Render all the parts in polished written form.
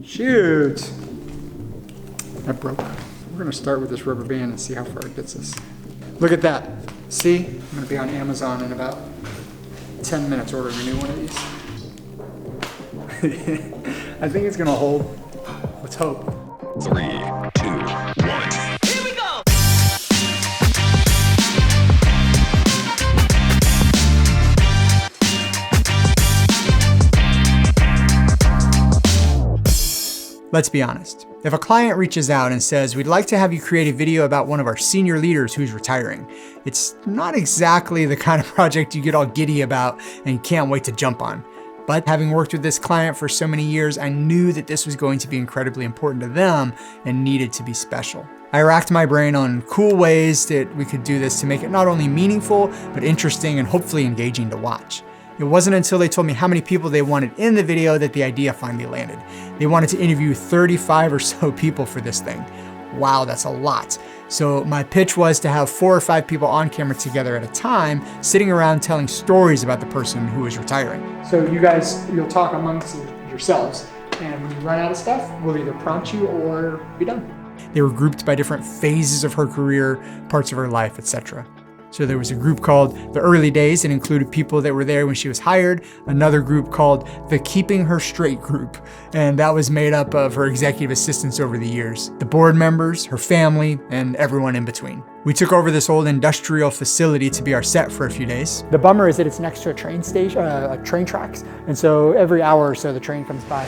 Shoot. That broke. We're gonna start with this rubber band and see how far it gets us. Look at that. See? I'm gonna be on Amazon in about 10 minutes ordering a new one of these. I think it's gonna hold. Let's hope. 3, 2, 1. Here we go! Let's be honest. If a client reaches out and says, we'd like to have you create a video about one of our senior leaders who's retiring, it's not exactly the kind of project you get all giddy about and can't wait to jump on. But having worked with this client for so many years, I knew that this was going to be incredibly important to them and needed to be special. I racked my brain on cool ways that we could do this to make it not only meaningful, but interesting and hopefully engaging to watch. It wasn't until they told me how many people they wanted in the video that the idea finally landed. They wanted to interview 35 or so people for this thing. Wow, that's a lot. So my pitch was to have 4 or 5 people on camera together at a time, sitting around telling stories about the person who was retiring. So you guys, you'll talk amongst yourselves, and when you run out of stuff, we'll either prompt you or be done. They were grouped by different phases of her career, parts of her life, etc. So there was a group called The Early Days. It included people that were there when she was hired. Another group called The Keeping Her Straight group. And that was made up of her executive assistants over the years, the board members, her family, and everyone in between. We took over this old industrial facility to be our set for a few days. The bummer is that it's next to a train station, train tracks. And so every hour or so the train comes by.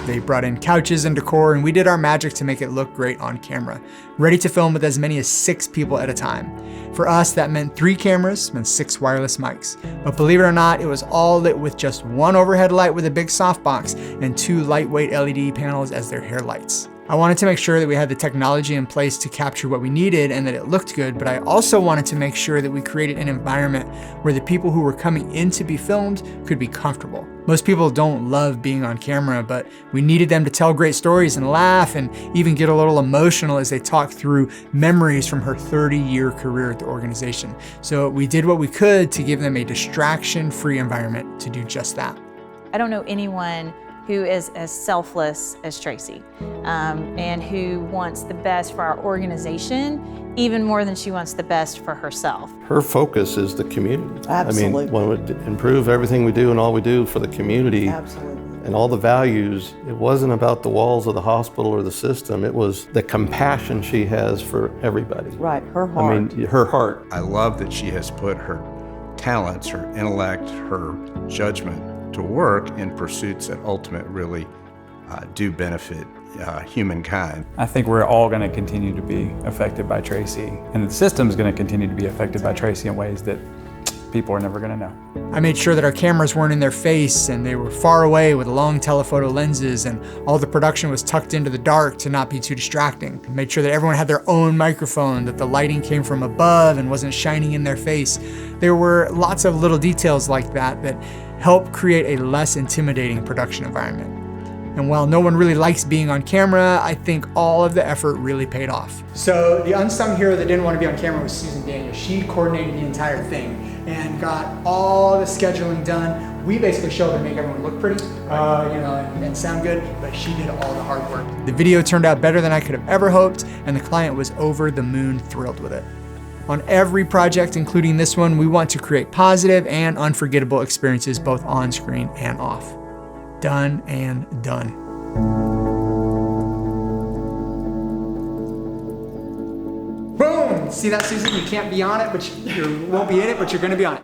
They brought in couches and decor, and we did our magic to make it look great on camera, ready to film with as many as 6 people at a time. For us, that meant 3 cameras and 6 wireless mics. But believe it or not, it was all lit with just 1 overhead light with a big softbox and 2 lightweight LED panels as their hair lights. I wanted to make sure that we had the technology in place to capture what we needed and that it looked good, but I also wanted to make sure that we created an environment where the people who were coming in to be filmed could be comfortable. Most people don't love being on camera, but we needed them to tell great stories and laugh and even get a little emotional as they talk through memories from her 30-year career at the organization. So we did what we could to give them a distraction-free environment to do just that. I don't know anyone who is as selfless as Tracy, and who wants the best for our organization even more than she wants the best for herself. Her focus is the community. Absolutely. I mean, when we improve everything we do and all we do for the community, Absolutely. and all the values, it wasn't about the walls of the hospital or the system, it was the compassion she has for everybody. Right, her heart. I mean, her heart. I love that she has put her talents, her intellect, her judgment to work in pursuits that ultimately really do benefit humankind. I think we're all going to continue to be affected by Tracy, and the system's going to continue to be affected by Tracy in ways that people are never going to know. I made sure that our cameras weren't in their face and they were far away with long telephoto lenses, and all the production was tucked into the dark to not be too distracting. I made sure that everyone had their own microphone, that the lighting came from above and wasn't shining in their face. There were lots of little details like that that help create a less intimidating production environment. And while no one really likes being on camera, I think all of the effort really paid off. So the unsung hero that didn't want to be on camera was Susan Daniels. She coordinated the entire thing and got all the scheduling done. We basically showed her to make everyone look pretty, and sound good, but she did all the hard work. The video turned out better than I could have ever hoped, and the client was over the moon thrilled with it. On every project, including this one, we want to create positive and unforgettable experiences both on screen and off. Done and done. Boom! See that, Susan? You can't be on it, but you won't be in it, but you're gonna be on it.